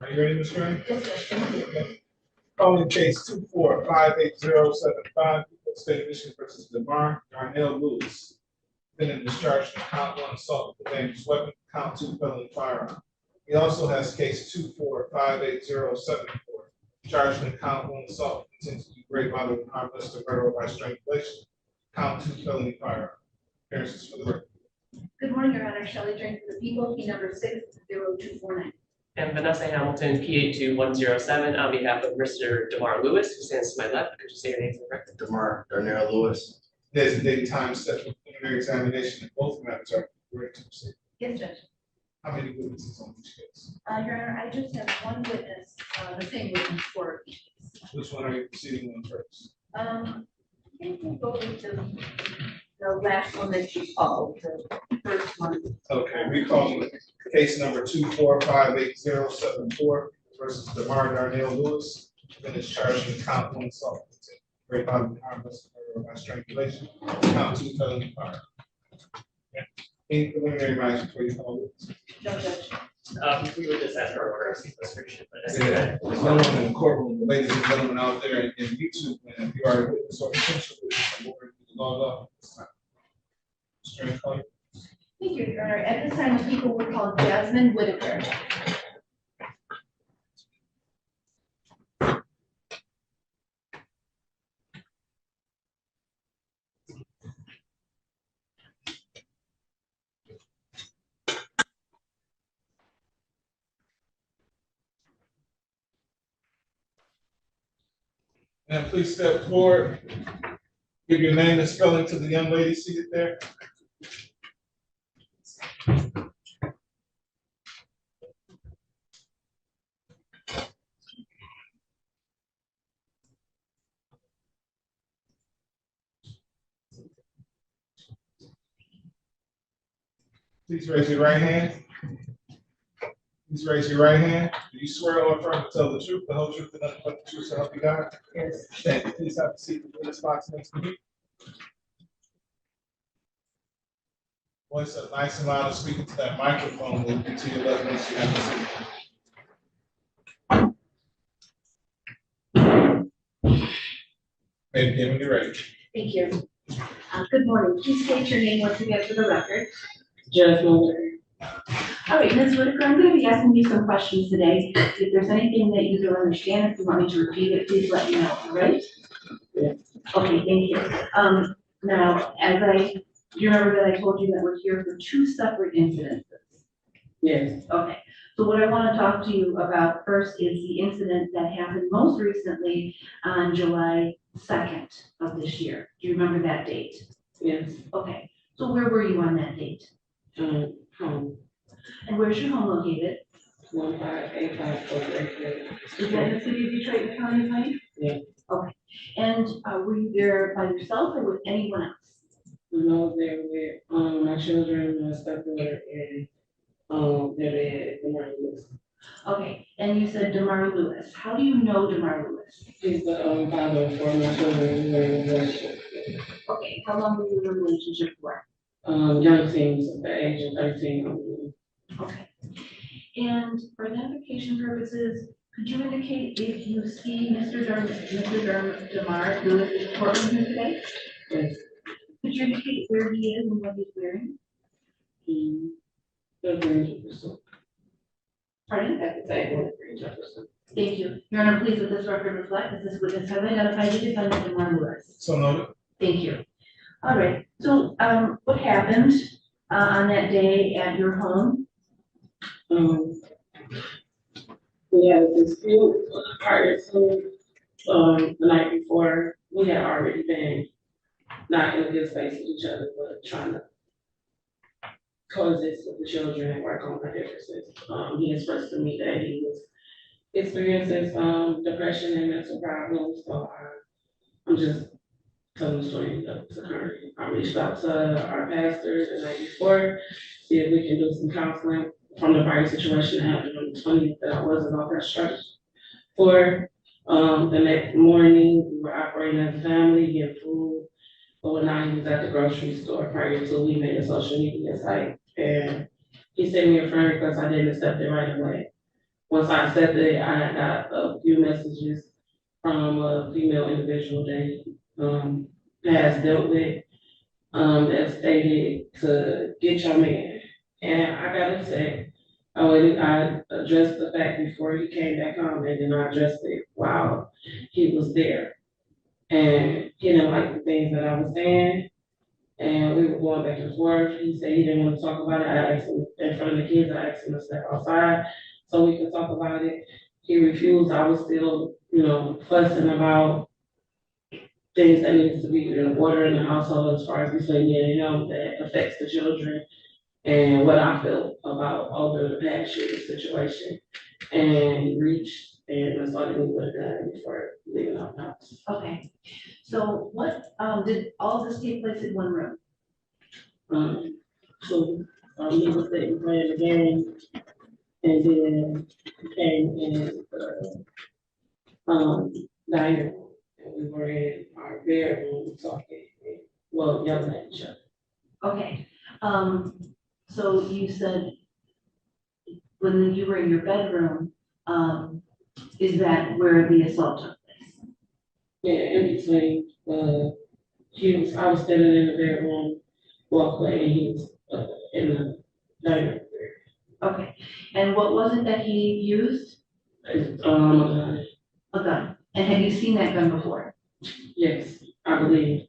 Are you ready, Ms. Green? Yes, sir. Thank you. Okay. Calling case 24-58075, People State of Michigan versus Darnell Lewis. Defendant discharged from count 1 assault with a dangerous weapon, count 2 felony firearm. He also has case 24-58074, charged in count 1 assault with intent to do great bodily harm, less to murder or by strangulation, count 2 felony firearm. Appearances for the record. Good morning, Your Honor. Shelley Drink for the people, P number 60249. And Vanessa Hamilton, P82107, on behalf of Mr. DeMar Lewis, who stands to my left. Could you say your name for the record? DeMar Darnell Lewis. Designated time set for preliminary examination in both matters are ready to proceed. Yes, Judge. How many witnesses on each case? Your Honor, I just have one witness, the same witness for each case. Which one are you proceeding on first? I think we'll go with the last one that you called, the first one. Okay, we call case number 24-58074 versus DeMar Darnell Lewis. Then it's charged with count 1 assault, great bodily harm, less than murder or by strangulation, count 2 felony firearm. Okay. Any preliminary matters before you call witness? No, Judge. We would just ask for a order of sequestration, but that's Yeah, there's no one in the courtroom, ladies and gentlemen out there in YouTube, and if you are a witness or potential witness, I'm ordering you to log off at this time. Strange call. Thank you, Your Honor. At this time, the people were called Jasmine Whitaker. And please step forward. Give your name and spelling to the young lady seated there. Please raise your right hand. Please raise your right hand. Do you swear or affirm to tell the truth, the whole truth, and nothing but the truth, so help you God? Yes. Thank you. Please have a seat in this box next to me. Voice up nice and loud and speak into that microphone. We'll get to your left next to you have a seat. Maybe give me the ready. Thank you. Good morning. Please state your name once again for the record. Jasmine Whitaker. All right, Ms. Whitaker, I'm going to be asking you some questions today. If there's anything that you don't understand, if you want me to repeat it, please let me know, all right? Yeah. Okay, thank you. Now, do you remember that I told you that we're here for 2 separate incidences? Yes. Okay, so what I want to talk to you about first is the incident that happened most recently on July 2nd of this year. Do you remember that date? Yes. Okay, so where were you on that date? Home. And where's your home located? 1585 Is that in the city of Detroit, the county of Lane? Yeah. Okay, and were you there by yourself or with anyone else? When I was there with my children, my stepdaughter, and their dad, DeMar Lewis. Okay, and you said DeMar Lewis. How do you know DeMar Lewis? He's the father for my children. We were in a relationship. Okay, how long were you in a relationship for? Young teens at the age of 13. Okay, and for identification purposes, could you indicate if you see Mr. DeMar Lewis in the courtroom here today? Yes. Could you indicate where he is and what he's wearing? Pardon? At the table at Green Jefferson. Thank you. Your Honor, please let this record reflect that this witness has identified the defendant DeMar Lewis. So noted. Thank you. All right, so what happened on that day at your home? We had a dispute prior to the night before. We had already been not in a good space with each other, but trying to coexist with the children and work on our differences. He expressed to me that he was experiencing depression and mental problems. So I'm just telling the story that's occurring. I reached out to our pastor the night before, see if we can do some counseling from the prior situation that happened on the 20th that I wasn't all that stressed for. The next morning, we were operating as a family, getting food. But when I was at the grocery store prior to, we made a social media site, and he sent me a friend request. I didn't accept it right away. once I accepted it, I got a few messages from a female individual that, has dealt with, that stated to get your man. And I got upset. I addressed the fact before he came back home, and then I addressed it while he was there. And he didn't like the things that I was saying, and we were going back and forth. He said he didn't want to talk about it. I asked him in front of the kids, I asked him to step outside so we could talk about it. He refused. I was still, fussing about things that needs to be in order in the household as far as between me and him that affects the children and what I feel about over the past year situation. And he reached and assaulted me with a gun before leaving out the house. Okay, so what, did all this take place in one room? So, he was sitting playing the game, and then he came in the, dining room, and we were in our bedroom talking, well, yelling at each other. Okay, so you said when you were in your bedroom, is that where the assault took place? Yeah, in between, I was standing in the bedroom walkway, and he was, in the dining room. Okay, and what was it that he used? Uh, A gun. And have you seen that gun before? yes, I believe.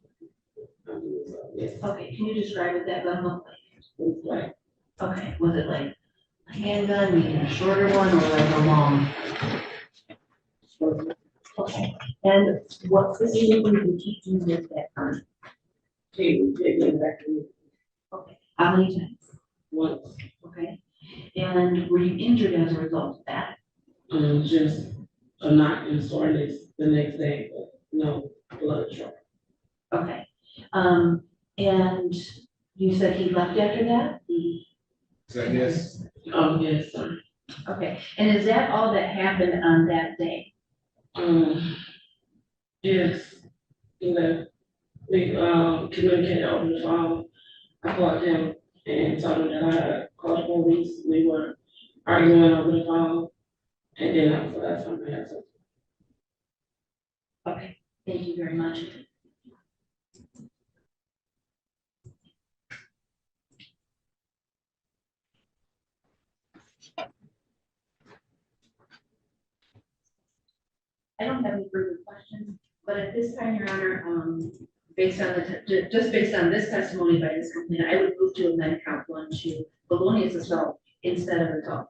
Yes, Okay, can you describe what that gun looked it's like, like? Okay, was it like a handgun, maybe a shorter one, or like a long? Okay, and what specifically did he do with that gun? he did me back to me Okay, how many times? once, Okay, and were you injured as a result of that? just a knock and soreness the next day, but no blood trauma. Okay, and you said he left after that? Is that yes? Oh, yes, sir. Okay, and is that all that happened on that day? Yes, we communicated over the phone. I called him and told him that I had called the police. We were arguing over the phone, and then that was the last time I had something. Okay, thank you very much. I don't have any further questions, but at this time, Your Honor, based on just based on this testimony by this complainant, I would move to amend count 1 to felonious assault instead of adult.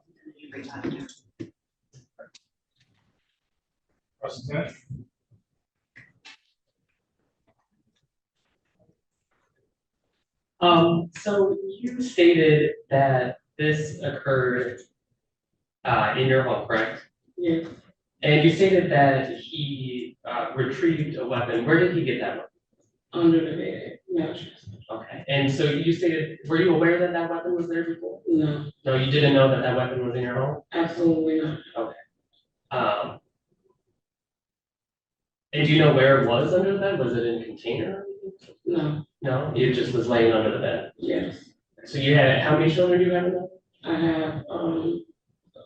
President? So you stated that this occurred in your home, correct? Yes, And you stated that he retrieved a weapon. Where did he get that weapon? under the bed, mattress. Okay, and so you stated, were you aware that that weapon was there before? No, No, you didn't know that that weapon was in your home? absolutely not. Um, and do you know where it was under the bed? Was it in a container? No, No, it just was laying under the bed. yes. So you had, how many children do you have in that? I have,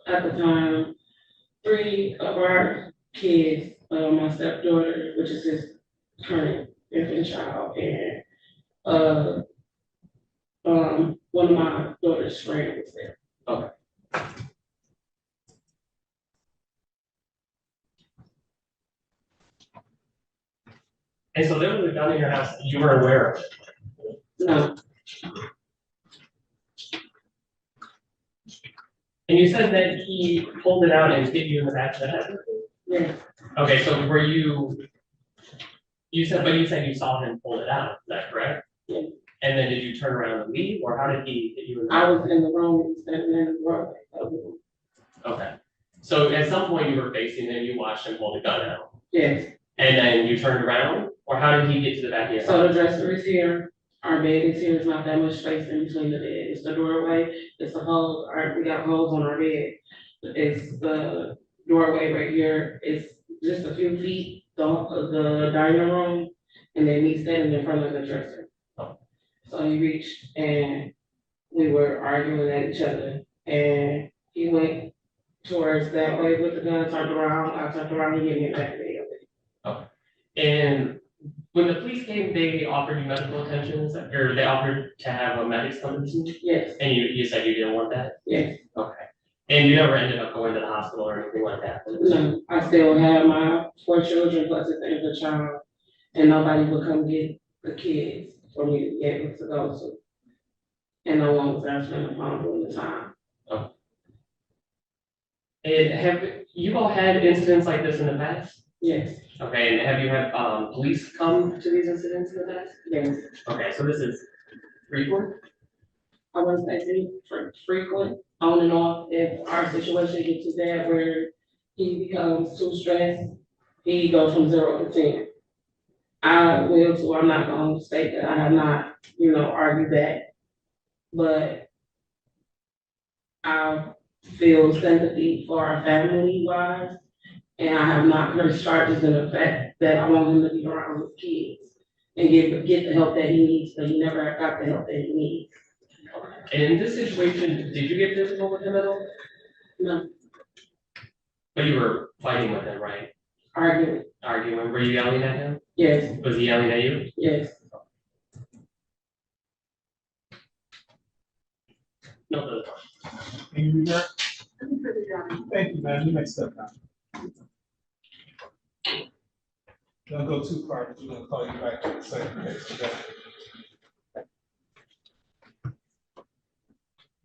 at the time, 3 of our kids, my stepdaughter, which is his current infant child, and, one of my daughter's friends was there. And so there was a gun in your house that you were aware of. No, And you said that he pulled it out and hit you in the back of the head. yeah, Okay, so were you said you saw him pull it out, is that correct? Yeah. And then did you turn around and leave, or how did he hit you in the? I was in the room, standing in the doorway of the room. Okay, so at some point you were facing him, you watched him pull the gun out, Yes, and then you turned around, or how did he get to the back of your house? so the dresser is here, our bed is here, it's not that much space in between the bed, it's the doorway, it's a hole, we got holes on our bed. It's the doorway right here, it's just a few feet, the dining room, and then me standing in front of the dresser. So he reached and we were arguing at each other, and he went towards that way with the gun turned around, I turned around and gave me back there. And when the police came, they offered you medical attention, or they offered to have a medics come to the scene? Yes, And you said you didn't want that? yes, Okay. And you never ended up going to the hospital or anything like that? no, I still have my 4 children plus an infant child, and nobody would come get the kids for me to be able to go to. And no one was answering the phone during the time. And have you all had incidents like this in the past? Yes, Okay, and have you had, police come to these incidents in the past? yes, Okay, so this is frequent? I was actually frequent, on and off, if our situation gets too bad where he becomes too stressed, he goes from 0 to 10. I will too, I'm not gonna state that I have not, argued that, but I feel sympathy for our family wise, and I have not pressed charges in the fact that I want him to be around his kids and get the help that he needs, but he never got the help that he needs. And in this situation, did you get physical with him at all? No, But you were fighting with him, right? arguing, Arguing, were you yelling at him? yes, Was he yelling at you? yes. No, no. Can you read that? Nothing further, Your Honor. Thank you, man. You may step down. Don't go too far, but we're gonna call you back to the second case, okay?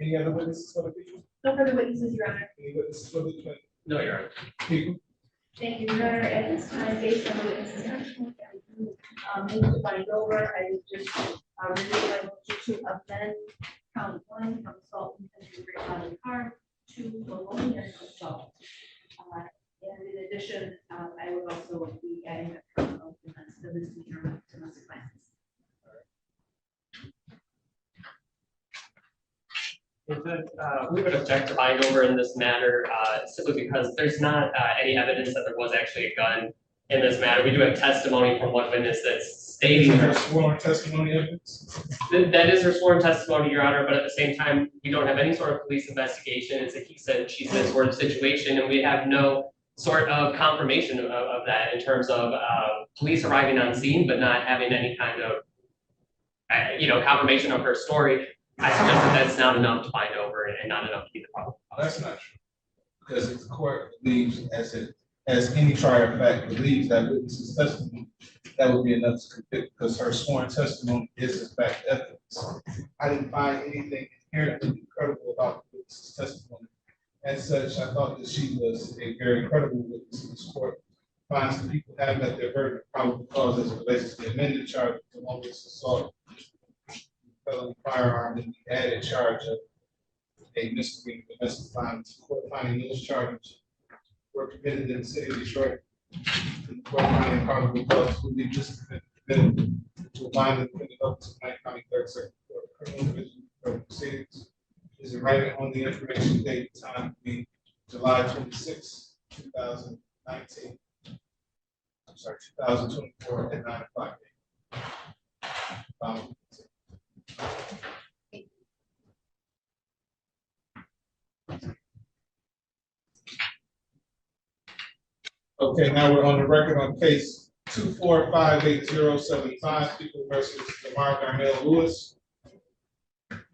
Any other witnesses for the people? No further witnesses, Your Honor. Any witnesses for the No, you're right. people? Thank you, Your Honor. At this time, based on the witnesses' testimony, I do move to bind over. I would just review my motion to amend count 1 from assault and intentional great bodily harm to felonious assault. And in addition, I would also be adding a count of the misdemeanor of domestic violence. We would object to bind over in this matter, simply because there's not any evidence that there was actually a gun in this matter. We do have testimony from one witness that's stating. Is there sworn testimony evidence? That is her sworn testimony, Your Honor, but at the same time, we don't have any sort of police investigation. It's a he said, she said sort of situation, and we have no sort of confirmation of that in terms of police arriving on scene, but not having any kind of, confirmation of her story. I suggest that that's not enough to bind over and not enough to be the problem. That's not true. Because if the court believes, as any trier of fact believes that witness's testimony, that would be enough to convict, because her sworn testimony is in fact evidence. I didn't find anything inherently incredible about the witness's testimony. As such, I thought that she was a very credible witness in this court. Finds the people have met their burden of probable cause as it relates to the amended charge of felonious assault, felony firearm, and the added charge of a misdemeanor domestic violence. The court finding those charges were committed in the city of Detroit. The court finding probable cause to believe this committed to bind the defendant up to Knight County Third Circuit Court of Criminal Division of Proceedings. Is indicted on the information date time to be July 26, 2019. I'm sorry, 2024 at 9 o'clock. Okay, now we're on the record on case 2458075, people versus Lamar Darnell Lewis.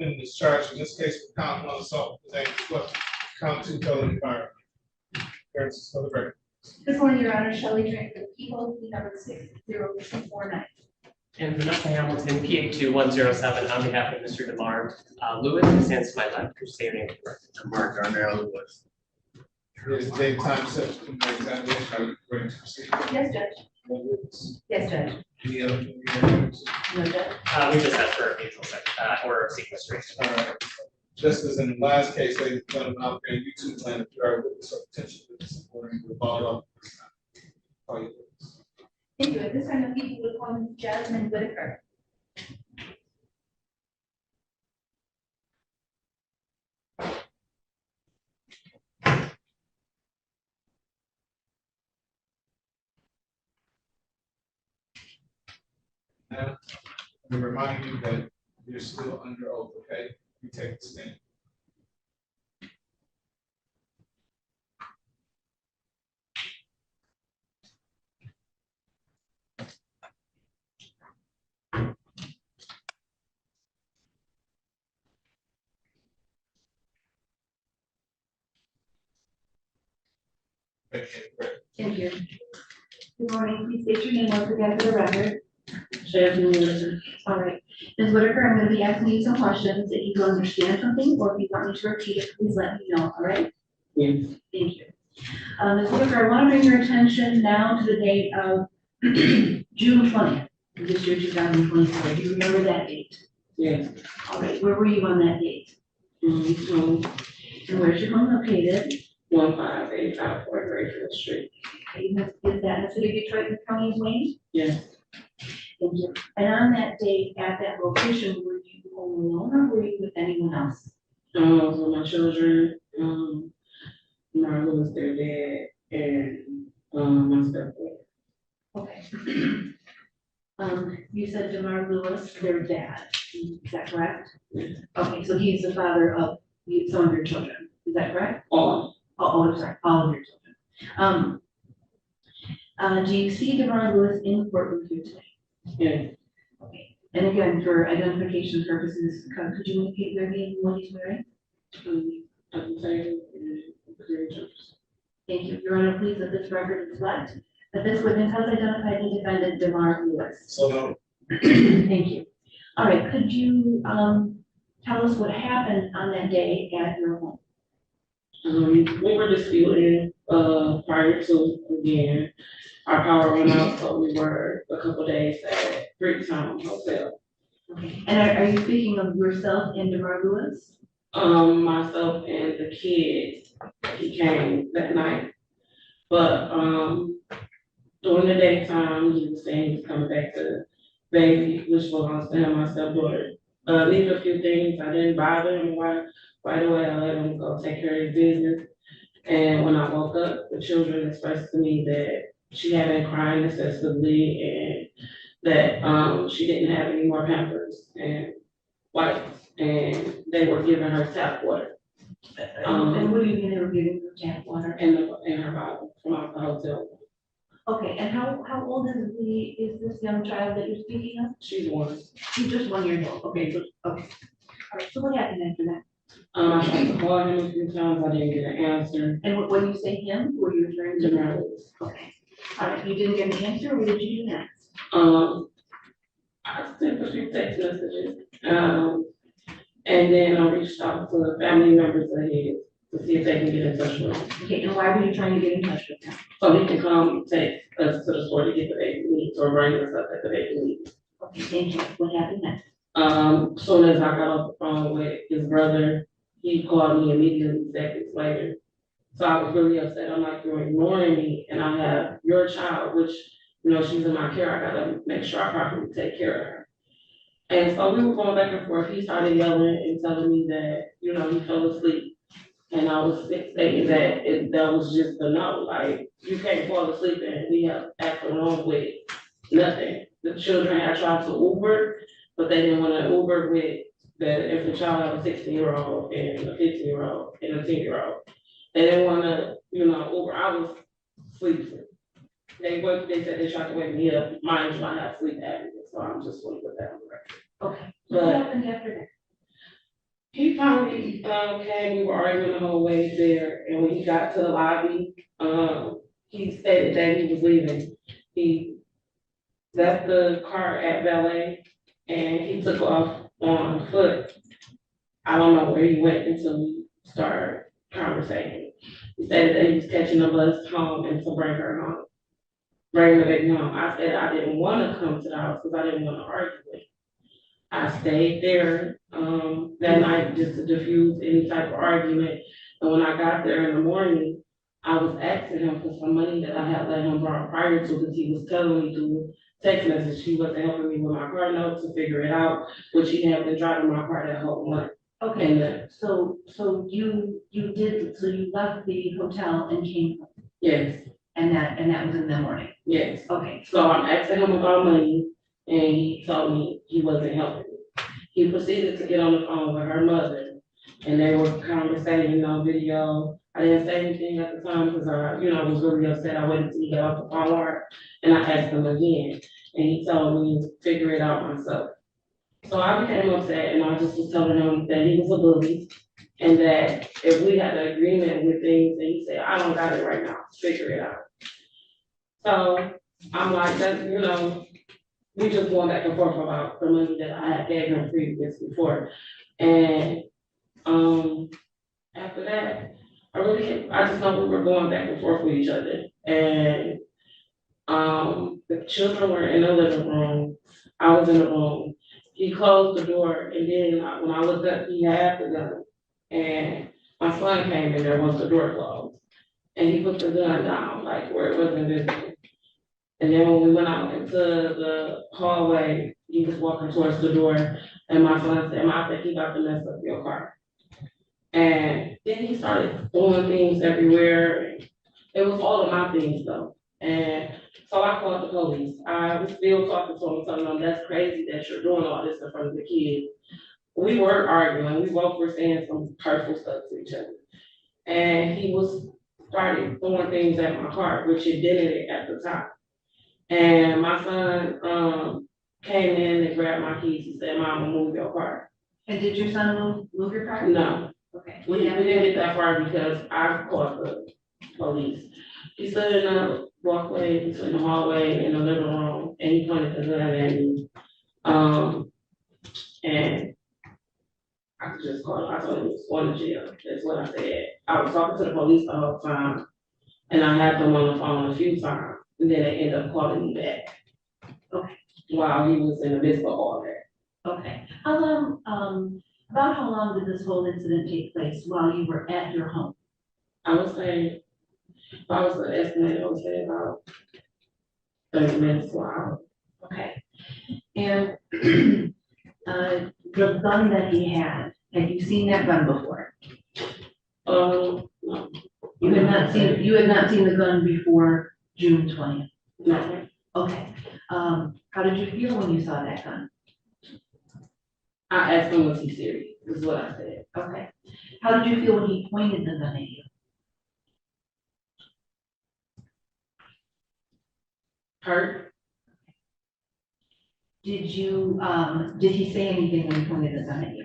In this charge, in this case, for count 1 assault, count 2 felony firearm. Appearances for the record. Good morning, Your Honor. Shelley Drake, the people, P number 60249. And Vanessa Hamilton, PA2107, on behalf of Mr. DeMar Lewis, who stands to my left, who's stating Mark Darnell Lewis. Is date time set for the examination? Are we ready to proceed? Yes, Judge. No witness. Yes, Judge. Any other? No, Judge. we just asked for a mutual or sequestration. All right. Just as in the last case, ladies and gentlemen, out there in YouTube land, if you are a witness or potential witness supporting the ball up. Thank you. At this time, the people will call Jasmine Whitaker. Now, let me remind you that you're still under oath, okay? You take the stand. Thank you. Good morning, please state your name once again for the record. Jasmine Wilson. All right, Ms. Whitaker, I'm gonna be asking you some questions. If you don't understand something or if you want me to repeat it, please let me know, all right? Yes. Thank you. Ms. Whitaker, I want to bring your attention now to the date of June 20th, of this year, 2024. Do you remember that date? Yes. All right, where were you on that date? Home, And where's your home located? 1585 Fort Rayfield Street. Okay, is that in the city of Detroit, the county of Wayne? Yes. Thank you. And on that date, at that location, were you home alone or were you with anyone else? With my children, Marla was their dad, and, my stepdad. Okay. You said DeMar Lewis, their dad, is that correct? Yes. Okay, so he's the father of some of your children, is that correct? All. Oh, I'm sorry, all of your children. Do you see DeMar Lewis in court with you today? Yes. Okay, and again, for identification purposes, could you indicate your name and what he's wearing? I can tell you, career jobs. Thank you. Your Honor, please let this record reflect that this witness has identified the defendant, DeMar Lewis. So no. Thank you. All right, could you, tell us what happened on that day at your home? We were disputing, prior to, again, our power went out, so we were a couple days at Bricktown Hotel. Okay, and are you speaking of yourself and DeMar Lewis? Myself and the kids, he came that night. But, during the daytime, he was saying he was coming back to baby, which belongs to him, my stepdaughter. Needed a few things, I didn't bother him right away, I let him go take care of his business. And when I woke up, the children expressed to me that she had been crying excessively and that, she didn't have any more Pampers and wipes, and they were giving her tap water. And what do you mean they were giving you tap water? In her bottle from out the hotel. Okay, and how old is this young child that you're speaking of? She's one. She's just 1 year old. Okay, so, okay. All right, so what happened after that? I tried to call him a few times, I didn't get an answer. And when you say him, who are you referring to? DeMar. Okay. All right, you didn't get an answer, what did you do next? I sent a few text messages, and then I reached out to family members of his to see if they can get in touch with him. Okay, and why were you trying to get in touch with him? So he can come take us to the store to get the baby needs or bring us up at the baby needs. Okay, thank you. What happened next? Soon as I got off the phone with his brother, he called me immediately seconds later. So I was really upset. I'm like, you're ignoring me and I have your child, which, you know, she's in my care. I gotta make sure I properly take care of her. And so we were going back and forth. He started yelling and telling me that, you know, he fell asleep. And I was stating that that was just a no, like, you can't fall asleep and we have acted wrong with nothing. The children had tried to Uber, but they didn't want to Uber with if the child had a 16-year-old and a 15-year-old and a 10-year-old. They didn't want to, you know, Uber. I was sleeping. They said they tried to wake me up. Mind you, I have sleep apnea, so I'm just going to put that on the record. Okay, so what happened after that? He finally came, we were arguing the whole way there, and when he got to the lobby, he stated that he was leaving. He left the car at valet and he took off on foot. I don't know where he went until we started conversating. He said that he was catching a bus home and to bring her home, bring the baby home. I said I didn't want to come to the house because I didn't want to argue with him. I stayed there that night just to diffuse any type of argument. And when I got there in the morning, I was asking him for some money that I had let him borrow prior to, because he was telling me through text message he wasn't helping me with my car notes to figure it out, which he had been driving my car that whole month. Okay, And so you left the hotel and came home, yes, and that was in the morning? yes. Okay, So I'm asking him about money and he told me he wasn't helping me. He proceeded to get on the phone with her mother and they were conversating on video. I didn't say anything at the time because I, was really upset. I waited till he got off the phone with her and I asked him again. And he told me to figure it out myself. So I became upset and I just was telling him that he was a bully And that if we had an agreement with things, and he said, I don't got it right now, figure it out. So I'm like, that, you know, we just going back and forth about the money that I had gave him previous before. And, after that, I just know we were going back and forth with each other. And, the children were in the living room, I was in the room. He closed the door, and then when I looked up, he had the gun. And my son came in there once the door closed. And he put the gun down, like where it wasn't visible. And then when we went out into the hallway, he was walking towards the door, and my son said, I think he about to mess up your car. And then he started throwing things everywhere. It was all of my things though. And so I called the police. I was still talking to him, telling him that's crazy that you're doing all this in front of the kids. We weren't arguing. We both were saying some hurtful stuff to each other. And he started throwing things at my car, which it did at the time. And my son, came in and grabbed my keys. He said, Mama, move your car. And did your son move your car? No, Okay. we didn't get that far because I called the police. He stood in the walkway between the hallway and the living room, and he pointed the gun at me. And I could just call him. I told him he was going to jail. That's what I said. I was talking to the police the whole time, and I had them on the phone a few times, and then they ended up calling me back. Okay. While he was in the midst of all that. Okay. How long, about how long did this whole incident take place while you were at your home? I would say, if I was to estimate, I would say about 30 minutes to an hour. Okay. And the gun that he had you seen that gun before? No. You had not seen the gun before June 20th? No. Okay. How did you feel when you saw that gun? I asked him, was he serious? Is what I said. Okay. How did you feel when he pointed the gun at you? Hurt? Did he say anything when he pointed the gun at you?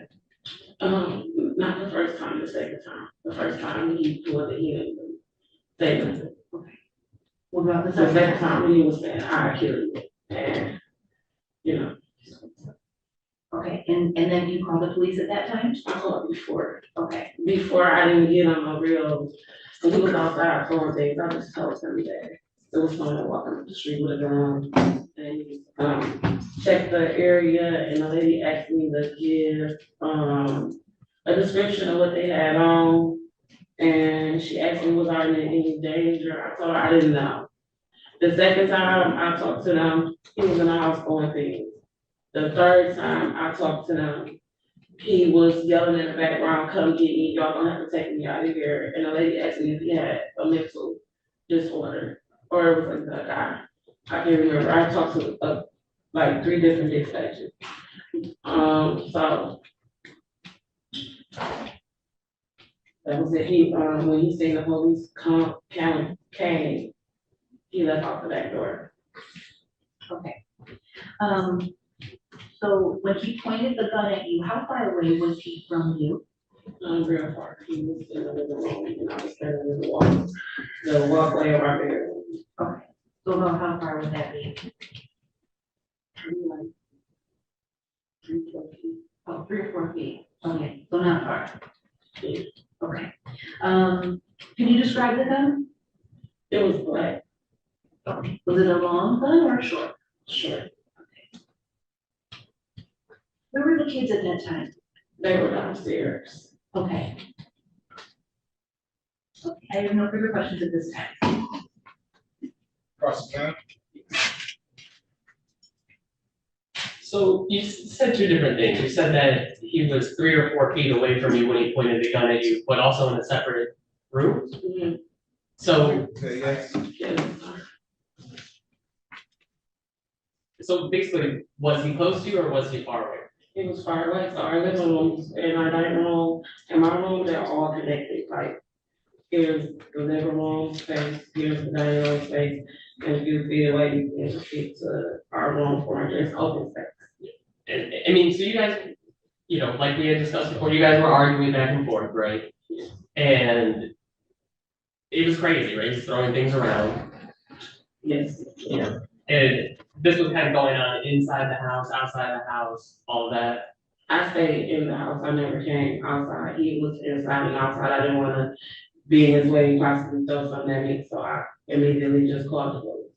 Not the first time, the second time. The first time he pulled it, he didn't say nothing. What about the The second second time? time he was saying, I killed you. And, you know, Okay, and then you called the police at that time? I called before. Okay, Before I didn't get on a real, when he was outside throwing things, I just told him that there was someone walking up the street with a gun. And checked the area, and the lady asked me to give a description of what they had on. And she asked me, was I in any danger? I told her I didn't know. The second time I talked to them, he was in the house going things. The third time I talked to them, he was yelling in the background, come get me, y'all gonna have to take me out of here. And the lady asked me if he had a mental disorder, or it was like a guy. I can't remember. I talked to like 3 different dispatchers. So that was it. He when he seen the police came, he left out the back door. okay. So when he pointed the gun at you, how far away was he from you? Real far. He was in the living room, and I was standing in the walkway of our bedroom. Okay. So about how far would that be? Like 3, 4 feet. Oh, 3 or 4 feet. Okay, so not far. Yeah. Okay. Can you describe the gun? It was black, Okay. Was it a long gun or a short? short. Where were the kids at that time? They were downstairs. Okay. Okay, I have no further questions at this time. Cross examine. So you said 2 different things. You said that he was 3 or 4 feet away from you when he pointed the gun at you, but also in a separate room. Mhm. So, Say yes. Yes. so basically, was he close to you or was he far away? It was far away, so our living room and our dining room and my room, they're all connected, like, here's the living room space, here's the dining room space, and if you feel away, you can get to our room for just open space. I mean, so you you know, like we had discussed before, you guys were arguing back and forth, right? And it was crazy, right? Just throwing things around. Yes. Yeah. And this was kind of going on inside the house, outside the house, all that. I stayed in the house, I never came outside, he was inside and outside, I didn't wanna be in his way, possibly throw something at me, so I immediately just called the police.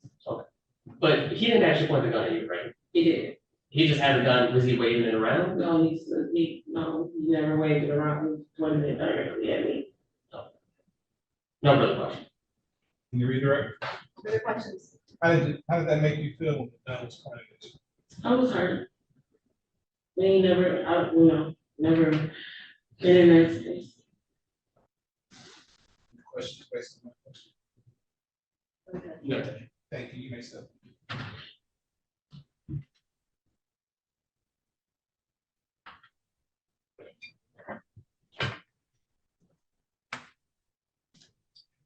But he didn't actually point the gun at you, right? He did. He just had the gun, was he waving it around? No, he never waved it around, he pointed it directly at me. No further question. Can you redirect? Further questions? How did that make you feel when the gun was pointed at you? I was hurt. They never, never been in that space. Questions based on my question? Okay. No. Thank you, you may step.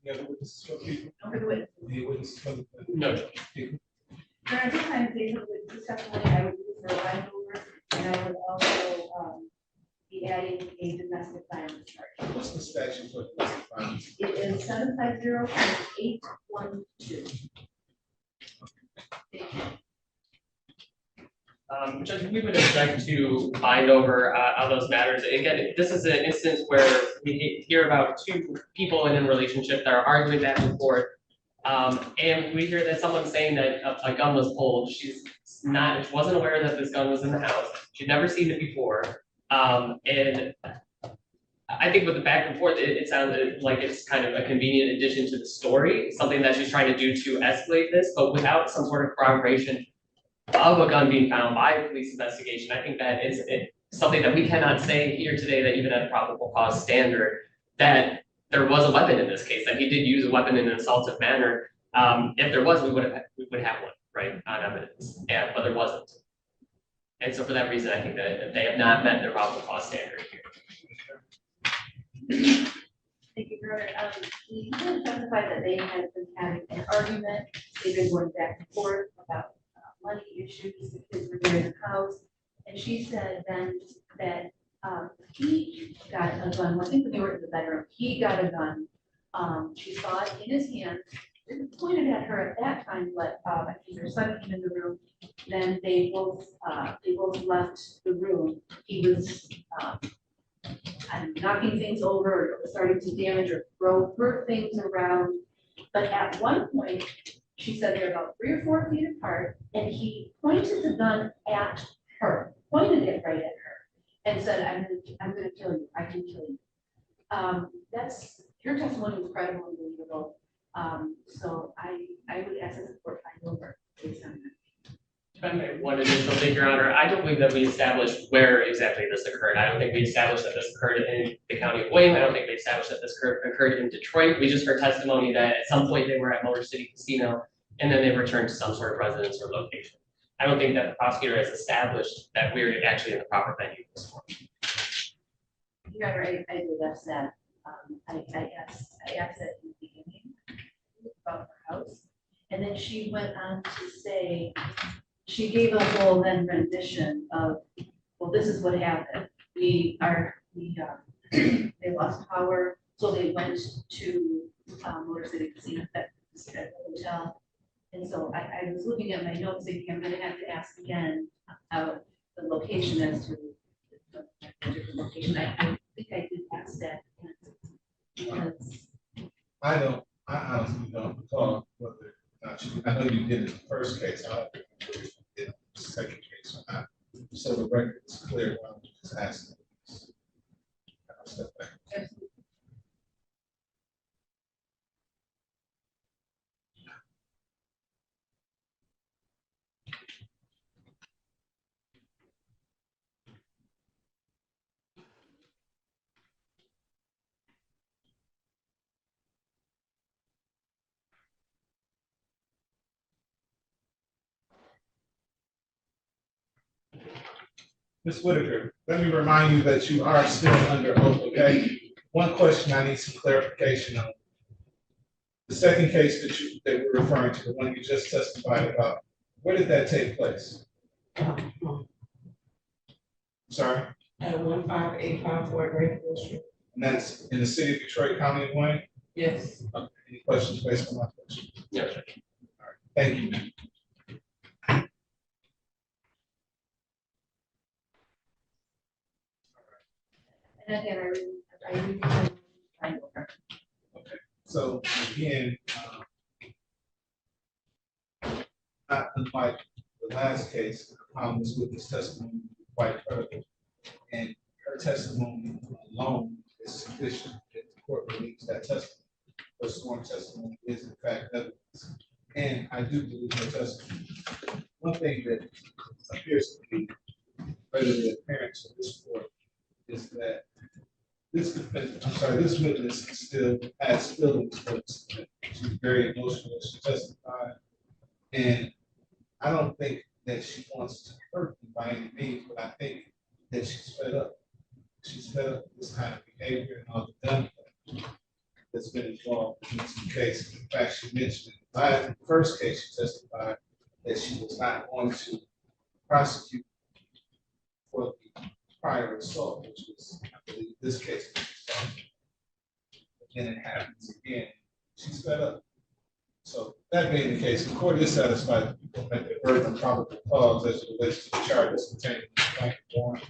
Any other witnesses for the people? No further witness. Any witnesses for the No. people? During this time, based on the testimony, I would move for a line over, and I would also be adding a domestic violence charge. What's the statute for domestic violence? It is 750.812. Judge, we would expect to bind over on those matters. Again, this is an instance where we hear about two people in a relationship that are arguing back and forth. And we hear that someone's saying that a gun was pulled. She wasn't aware that this gun was in the house. She'd never seen it before. And I think with the back and forth, it sounded like it's kind of a convenient addition to the story, something that she's trying to do to escalate this, but without some sort of corroboration of a gun being found by a police investigation. I think that is something that we cannot say here today, that even at a probable cause standard, that there was a weapon in this case, that he did use a weapon in an assaultive manner. If there was, we would have one, right, on evidence, but there wasn't. And so for that reason, I think that they have not met their probable cause standard here. Thank you, Your Honor. He did testify that they had been having an argument. They've been going back and forth about money issues. The kids were there in the house. And she said then that he got a gun. I think when they were in the bedroom, he got a gun. She saw it in his hand. Didn't point it at her at that time, but I think her son came in the room. Then they both left the room. He was knocking things over, or starting to damage or throw things around. But at one point, she said they're about 3 or 4 feet apart, and he pointed the gun at her, pointed it right at her, and said, I'm gonna kill you, I can kill you. That's, your testimony was credible and believable. So I would ask that the court find over based on that. If I may, one additional thing, Your Honor, I don't believe that we established where exactly this occurred. I don't think we established that this occurred in the county of Wayne. I don't think we established that this occurred in Detroit. We just heard testimony that at some point they were at Motor City Casino and then they returned to some sort of residence or location. I don't think that the prosecutor has established that we're actually in the proper venue for this one. Your Honor, I would ask that. I asked that in the beginning about her house, and then she went on to say, she gave a whole then rendition of, well, this is what happened. They lost power, so they went to Motor City Casino at the hotel. And so I was looking at my notes thinking I'm gonna have to ask again about the location as to the different location. I think I did ask that. Because I honestly don't recall whether or not you, I know you did it in the first case, I don't remember if you did it in the second case or not. So the record is clear, why don't you just ask them? I'll step back. Ms. Whitaker, let me remind you that you are still under oath, okay? One question I need some clarification on. The second case that we're referring to, the one you just testified about, where did that take place? Sorry? At 15854 Great Field Street. And that's in the city of Detroit, County of Wayne? Yes. Okay, any questions based on my question? Yes, sir. Thank you, ma'am. And again, I really, I know her. Okay, so again, not unlike the last case, this witness testimony was quite credible. And her testimony alone is sufficient if the court believes that testimony. Her sworn testimony is in fact evidence. And I do believe her testimony. One thing that appears to be readily apparent to this court is that this defendant, this witness still has feelings for this defendant. She's very emotional as she testified. And I don't think that she wants to hurt him by any means, but I think that she's fed up. She's fed up with this kind of behavior and all the done that's been involved in this case. In fact, she mentioned in the first case, she testified that she was not going to prosecute for the prior assault, which was, I believe, this case. And it happens again. She's fed up. So that being the case, the court is satisfied that the burden of probable cause as it relates to the charges contained in the complaint warrant.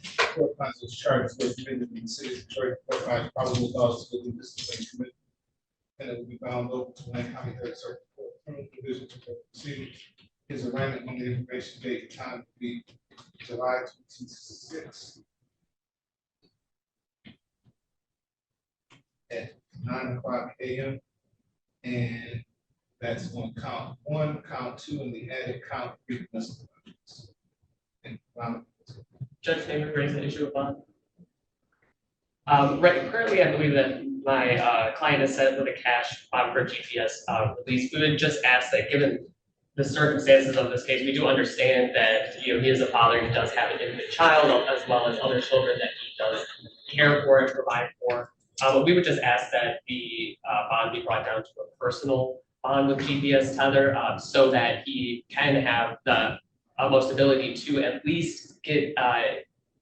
The court finds those charges were committed in the city of Detroit. The court finds probable cause to believe this is committed. And it will be bound over to Wayne County Third Circuit Court Criminal Division to proceed. His arraignment on the information date and time will be July 26th at 9:00 a.m. And that's on count 1, count 2, and the added count 3 misdemeanors. And Judge, may we raise the issue of bond? Right, currently, I believe that my client has set with a cash bond for GPS release. We would just ask that, given the circumstances of this case, we do understand that, he is a father, he does have an infant child, as well as other children that he does care for and provide for. But we would just ask that the bond be brought down to a personal bond with GPS tether, so that he can have the utmost ability to at least get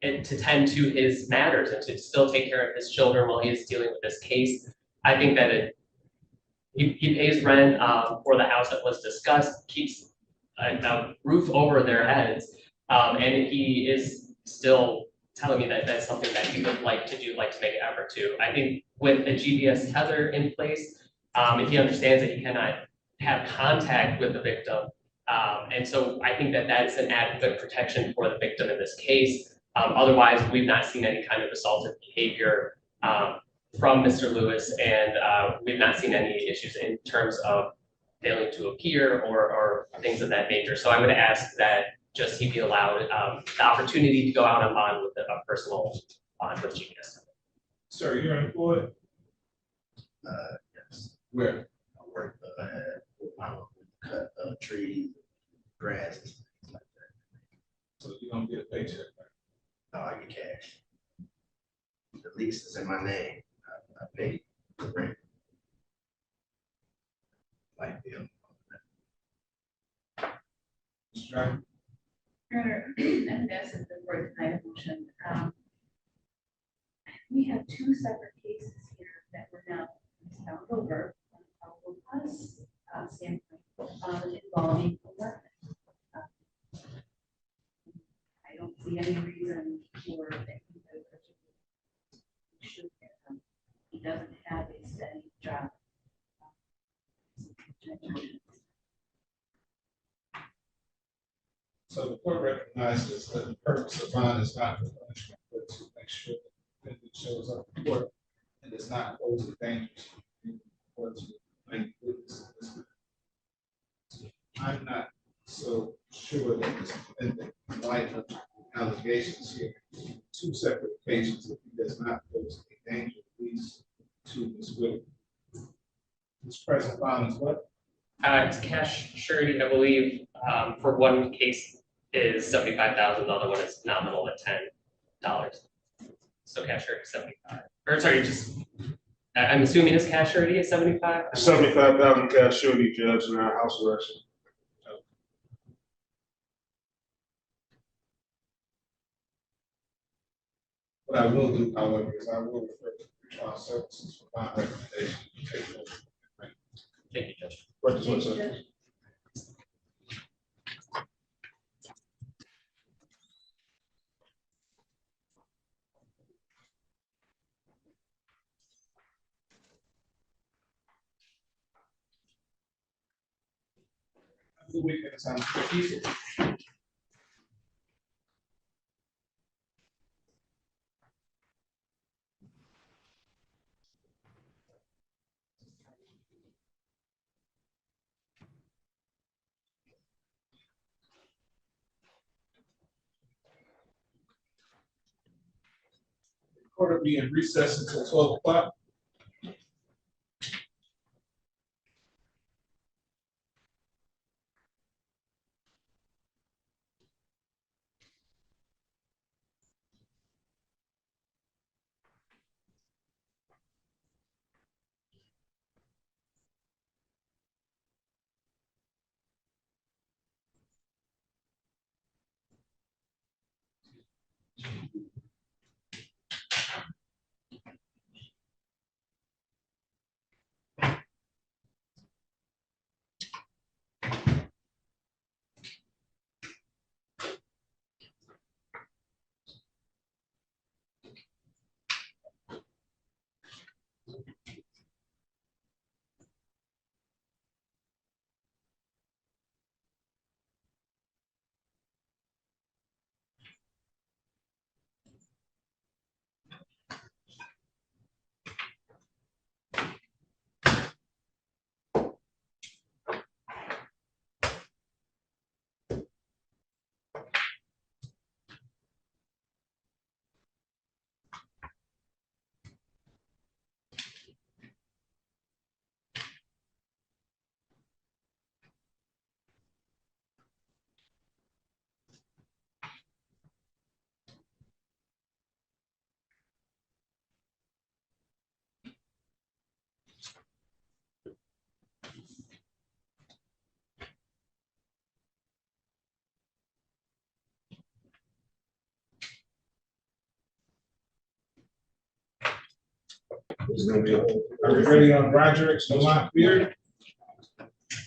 and to tend to his matters and to still take care of his children while he is dealing with this case. I think that he pays rent for the house that was discussed, keeps a roof over their heads, and he is still telling me that that's something that he would like to do, like to make an effort to. I think with a GPS tether in place, if he understands that he cannot have contact with the victim, and so I think that that's an adequate protection for the victim in this case. Otherwise, we've not seen any kind of assaultive behavior from Mr. Lewis, and we've not seen any issues in terms of failing to appear or things of that nature. So I would ask that just he be allowed the opportunity to go out on bond with a personal bond with GPS. sir, you're employed? Yes, Where? I work, I cut trees, grass, and things like that. So you don't get a paycheck, right? No, I get cash. The lease is in my name. I pay the rent. Light bill. Mr. Dragon? Your Honor, and that's the court denied a motion. We have two separate cases here that were now found over on probable cause standpoint involving a weapon. I don't see any reason for that he should have. He doesn't have a steady job. So the court recognizes that the purpose of bond is not for punishment, but to make sure that it shows up in court and does not pose a danger to the court to make witnesses. I'm not so sure that this defendant, in light of allegations here, two separate occasions, that he does not pose a danger, at least to Ms. Whitaker. This present bond is what? It's cash surety, I believe, for one case is $75,000, the other one is nominal at $10. So cash surety is 75. Or sorry, just I'm assuming it's cash surety at 75. 75,000 cash surety, judge, in our house arrest. What I will do, however, is I will refer to trial services for my recommendation. Thank you, Judge. What is what's Thank you, up? Judge. The weekend sounds good. Court will be in recess until 12 o'clock. Are we ready on Roderick, Lamont, Beard?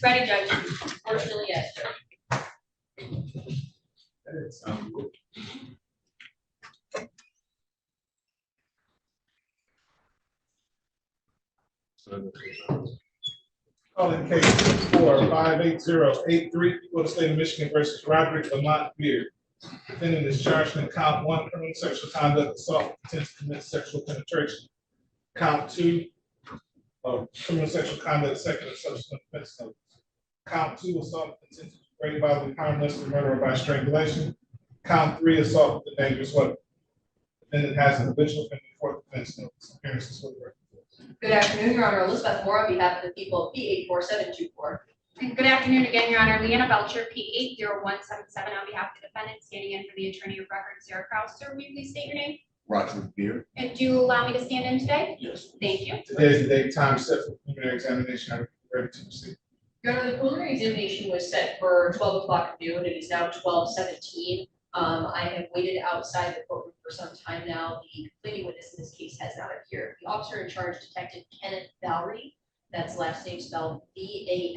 Ready, Judge? Unfortunately, yes, Judge. Calling case 4-580-83, people of the state of Michigan versus Roderick Lamont Beard. Defendant is charged in count 1, criminal sexual conduct, assault, with intent to commit sexual penetration. Count 2, criminal sexual conduct, second and subsequent offense notice. Count 2, assault with intent to great bodily harm, less than murder or by strangulation. Count 3, assault with a dangerous weapon. Defendant has an habitual offender fourth offense notice. Appearances for the record. Good afternoon, Your Honor. Elizabeth Moore on behalf of the people of P84724. And good afternoon again, Your Honor. Leanna Belcher, P80177, on behalf of the defendant, standing in for the attorney of record, Sarah Kraus. Sir, will you please state your name? Roger Beard. And do you allow me to stand in today? Yes. Thank you. Today is the date, time set for preliminary examination. Are you ready to proceed? Your Honor, the preliminary examination was set for 12 o'clock noon. It is now 12:17. I have waited outside the courtroom for some time now. The complaining witness in this case has not appeared. The officer in charge, Detective Kenneth Valerie, that's last name spelled Valrie,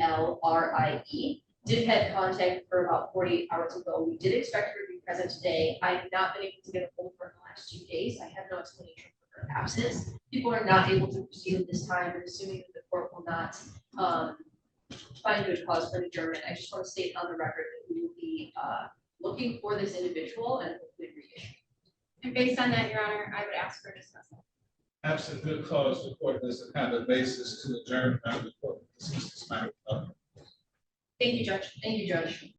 did have contact for about 48 hours ago. We did expect her to be present today. I have not been able to get a hold of her in the last 2 days. I have no explanation for her absence. People are not able to proceed at this time, and assuming that the court will not find good cause for adjournment, I just want to state on the record that we will be looking for this individual and hopefully reissue. And based on that, Your Honor, I would ask for dismissal. Absent good cause, the court does not have a basis to adjourn. The court dismisses this matter. Thank you, Judge. Thank you, Judge.